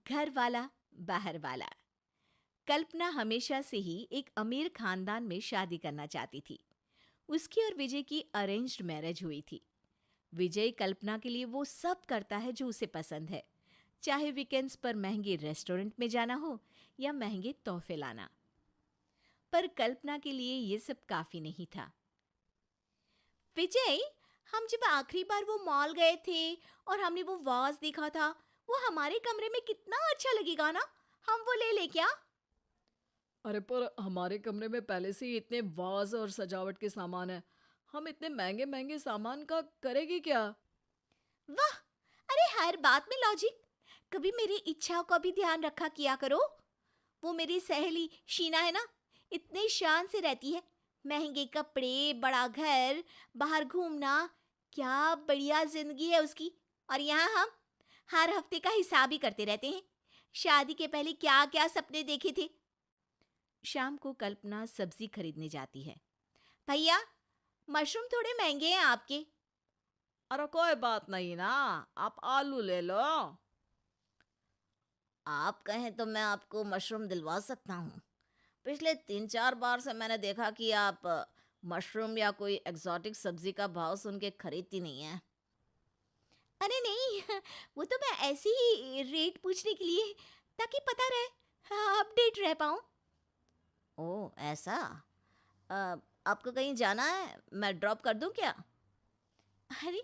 घर वाला बाहर वाला। कल्पना हमेशा से ही एक अमीर खानदान में शादी करना चाहती थी। उसकी और विजय की अरेंज्ड मैरिज हुई थी। विजय कल्पना के लिए वो सब करता है जो उसे पसंद है, चाहे वीकेंड्स पर महंगे रेस्टोरेंट में जाना हो या महंगे तोहफे लाना। पर कल्पना के लिए ये सब काफी नहीं था। विजय, हम जब आखिरी बार वो मॉल गए थे और हमने वो वाज देखा था, वो हमारे कमरे में कितना अच्छा लगेगा ना। हम वो ले क्या? अरे पर हमारे कमरे में पहले से ही इतने वाज और सजावट के सामान है। हम इतने महंगे महंगे सामान का करेगी क्या? वाह! अरे हर बात में लॉजिक। कभी मेरी इच्छाओं का भी ध्यान रखा किया करो। वो मेरी सहेली शीना है ना, इतने शान से रहती है। महंगे कपड़े, बड़ा घर, बाहर घूमना, क्या बढ़िया जिंदगी है उसकी। और यहाँ हम हर हफ्ते का हिसाब ही करते रहते हैं। शादी के पहले क्या क्या सपने देखे थे। शाम को कल्पना सब्जी खरीदने जाती है। भैया, मशरूम थोड़े महंगे हैं आपके। अरे कोई बात नहीं ना, आप आलू ले लो। आप कहें तो मैं आपको मशरूम दिलवा सकता हूँ। पिछले 3-4 बार से मैंने देखा कि आप मशरूम या कोई एक्सोटिक सब्जी का भाव सुन के खरीदती नहीं है। अरे नहीं, वो तो मैं ऐसे ही रेट पूछने के लिए, ताकि पता रहे, हाँ, अपडेट रह पाऊँ। ओह ऐसा। अ, आपको कहीं जाना है? मैं ड्रॉप कर दूँ क्या? अरे,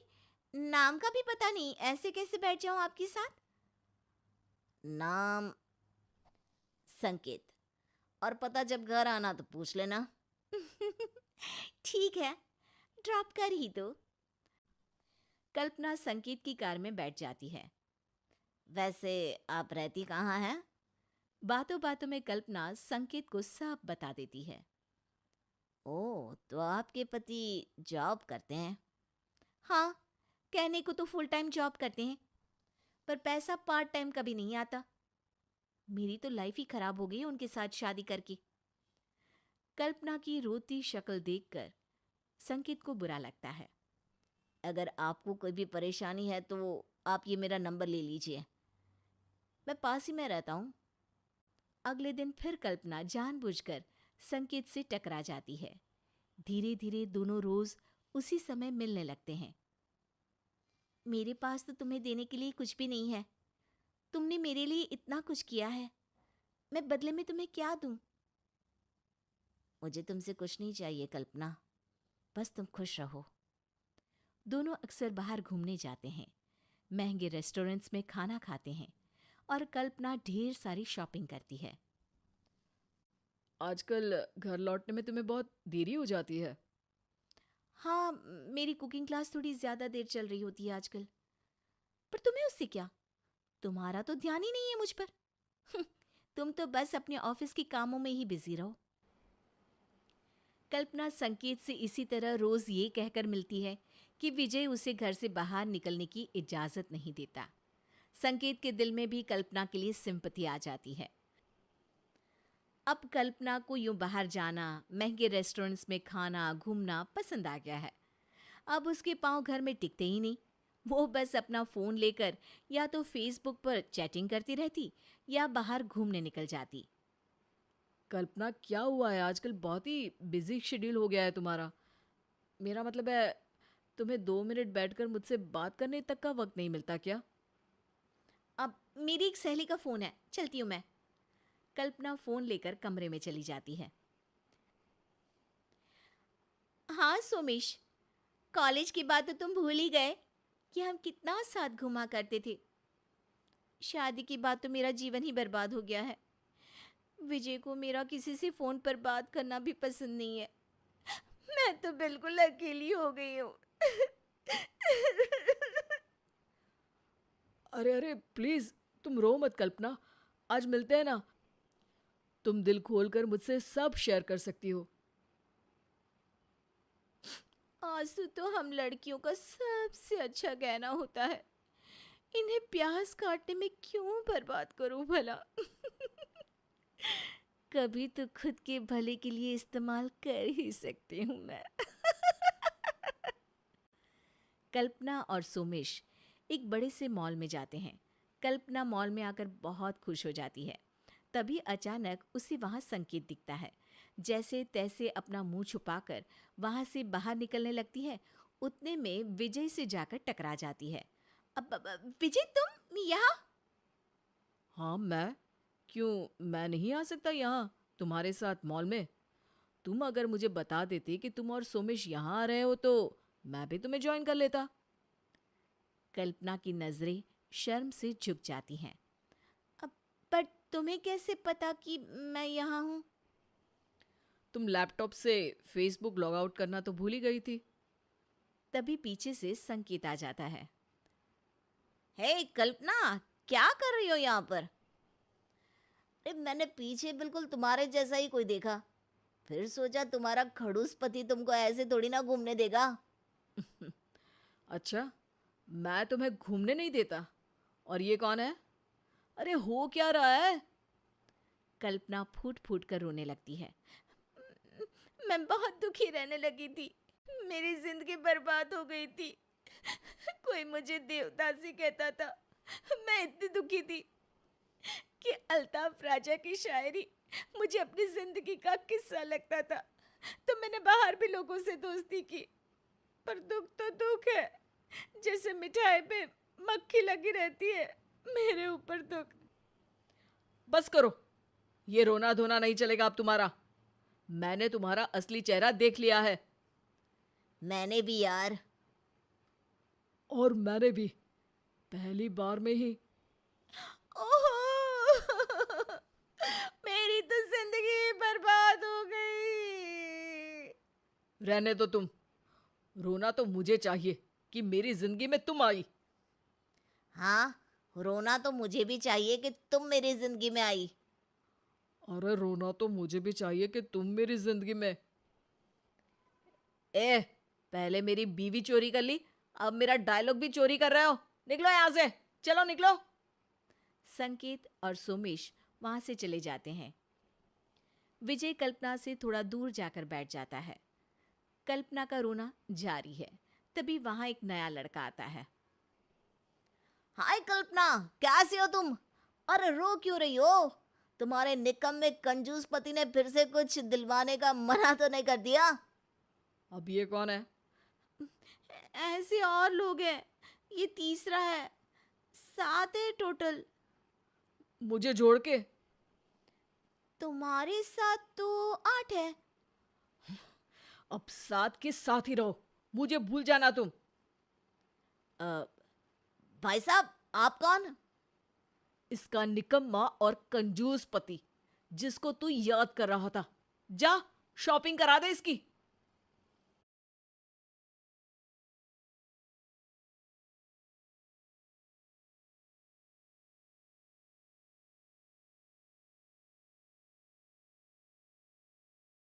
नाम का भी पता नहीं, ऐसे कैसे बैठ जाऊँ आपके साथ? नाम संकेत। और पता जब घर आना तो पूछ लेना। ठीक है, ड्रॉप कर ही दो। कल्पना संकेत की कार में बैठ जाती है। वैसे आप रहती कहाँ हैं? बातों बातों में कल्पना संकेत को सब बता देती है। ओह, तो आपके पति जॉब करते हैं? हाँ, कहने को तो फुल टाइम जॉब करते हैं, पर पैसा पार्ट टाइम कभी नहीं आता। मेरी तो लाइफ ही खराब हो गई उनके साथ शादी करके। कल्पना की रोती शक्ल देखकर संकेत को बुरा लगता है। अगर आपको कोई भी परेशानी है तो आप ये मेरा नंबर ले लीजिए, मैं पास ही में रहता हूँ। अगले दिन फिर कल्पना जानबूझकर संकेत से टकरा जाती है। धीरे धीरे दोनों रोज उसी समय मिलने लगते हैं। मेरे पास तो तुम्हें देने के लिए कुछ भी नहीं है। तुमने मेरे लिए इतना कुछ किया है, मैं बदले में तुम्हें क्या दूं? मुझे तुमसे कुछ नहीं चाहिए कल्पना, बस तुम खुश रहो। दोनों अक्सर बाहर घूमने जाते हैं, महंगे रेस्टोरेंट्स में खाना खाते हैं और कल्पना ढेर सारी शॉपिंग करती है। आजकल घर लौटने में तुम्हें बहुत देरी हो जाती है। हाँ, मेरी कुकिंग क्लास थोड़ी ज्यादा देर चल रही होती है आजकल। पर तुम्हें उससे क्या? तुम्हारा तो ध्यान ही नहीं है मुझ पर। तुम तो बस अपने ऑफिस के कामों में ही बिजी रहो। कल्पना संकेत से इसी तरह रोज ये कहकर मिलती है कि विजय उसे घर से बाहर निकलने की इजाजत नहीं देता। संकेत के दिल में भी कल्पना के लिए सिंपैथी आ जाती है। अब कल्पना को यूं बाहर जाना, महंगे रेस्टोरेंट्स में खाना घूमना पसंद आ गया है। अब उसके पांव घर में टिकते ही नहीं। वो बस अपना फोन लेकर या तो फेसबुक पर चैटिंग करती रहती या बाहर घूमने निकल जाती। कल्पना क्या हुआ है, आजकल बहुत ही बिजी शेड्यूल हो गया है तुम्हारा। मेरा मतलब है, तुम्हें 2 मिनट बैठकर मुझसे बात करने तक का वक्त नहीं मिलता क्या? अब मेरी एक सहेली का फोन है, चलती हूँ मैं। कल्पना फोन लेकर कमरे में चली जाती है। हाँ सोमेश, कॉलेज की बात तो तुम भूल ही गए कि हम कितना साथ घुमा करते थे। शादी की बात तो मेरा जीवन ही बर्बाद हो गया है। विजय को मेरा किसी से फोन पर बात करना भी पसंद नहीं है। मैं तो बिल्कुल अकेली हो गई हूँ। अरे अरे प्लीज, तुम रो मत कल्पना। आज मिलते हैं ना, तुम दिल खोलकर मुझसे सब शेयर कर सकती हो। आंसू तो हम लड़कियों का सबसे अच्छा गहना होता है। इन्हें प्यास काटने में क्यों बर्बाद करूं भला। कभी तो खुद के भले के लिए इस्तेमाल कर ही सकती हूँ मैं। कल्पना और सोमेश एक बड़े से मॉल में जाते हैं, कल्पना मॉल में आकर बहुत खुश हो जाती है। तभी अचानक उसे वहां संकेत दिखता है। जैसे तैसे अपना मुंह छुपाकर वहां से बाहर निकलने लगती है। उतने में विजय से जाकर टकरा जाती है। विजय, तुम यहाँ? हाँ, मैं? क्यों, मैं नहीं आ सकता यहाँ तुम्हारे साथ मॉल में? तुम अगर मुझे बता देते कि तुम और सोमेश यहाँ आ रहे हो तो मैं भी तुम्हें ज्वाइन कर लेता। कल्पना की नजरें शर्म से झुक जाती हैं। अब पर तुम्हें कैसे पता कि मैं यहाँ हूँ? तुम लैपटॉप से फेसबुक लॉग आउट करना तो भूल ही गई थी। तभी पीछे से संकेत आ जाता है। हे कल्पना, क्या कर रही हो यहाँ पर? अरे मैंने पीछे बिल्कुल तुम्हारे जैसा ही कोई देखा, फिर सोचा तुम्हारा खड़ूस पति तुमको ऐसे थोड़ी ना घूमने देगा। अच्छा, मैं तुम्हें घूमने नहीं देता? और ये कौन है? अरे हो क्या रहा है? कल्पना फूट फूट कर रोने लगती है। मैं बहुत दुखी रहने लगी थी, मेरी जिंदगी बर्बाद हो गई थी। कोई मुझे देवदासी कहता था। मैं इतनी दुखी थी कि अल्ताफ राजा की शायरी मुझे अपनी जिंदगी का किस्सा लगता था। तो मैंने बाहर भी लोगों से दोस्ती की, पर दुख तो दुख है, जैसे मिठाई पे मक्खी लगी रहती है, मेरे ऊपर दुख। बस करो, ये रोना धोना नहीं चलेगा अब तुम्हारा। मैंने तुम्हारा असली चेहरा देख लिया है। मैंने भी यार। और मैंने भी, पहली बार में ही। ओहो! मेरी तो जिंदगी बर्बाद हो गई। रहने दो तुम, रोना तो मुझे चाहिए कि मेरी जिंदगी में तुम आई। हाँ, रोना तो मुझे भी चाहिए कि तुम मेरी जिंदगी में आई। अरे रोना तो मुझे भी चाहिए कि तुम मेरी जिंदगी में। ए, पहले मेरी बीवी चोरी कर ली, अब मेरा डायलॉग भी चोरी कर रहे हो। निकलो यहाँ से, चलो निकलो। संकेत और सोमेश वहां से चले जाते हैं। विजय कल्पना से थोड़ा दूर जाकर बैठ जाता है। कल्पना का रोना जारी है। तभी वहां एक नया लड़का आता है। हाय कल्पना, कैसी हो तुम? अरे रो क्यों रही हो? तुम्हारे निकम्मे कंजूस पति ने फिर से कुछ दिलवाने का मना तो नहीं कर दिया? अब ये कौन है? ऐसे और लोग हैं, ये तीसरा है, 7 है टोटल। मुझे जोड़ के? तुम्हारे साथ तो 8 है। अब साथ के साथ ही रहो, मुझे भूल जाना तुम। भाई साहब, आप कौन? इसका निकम्मा और कंजूस पति, जिसको तू याद कर रहा था। जा, शॉपिंग करा दे इसकी।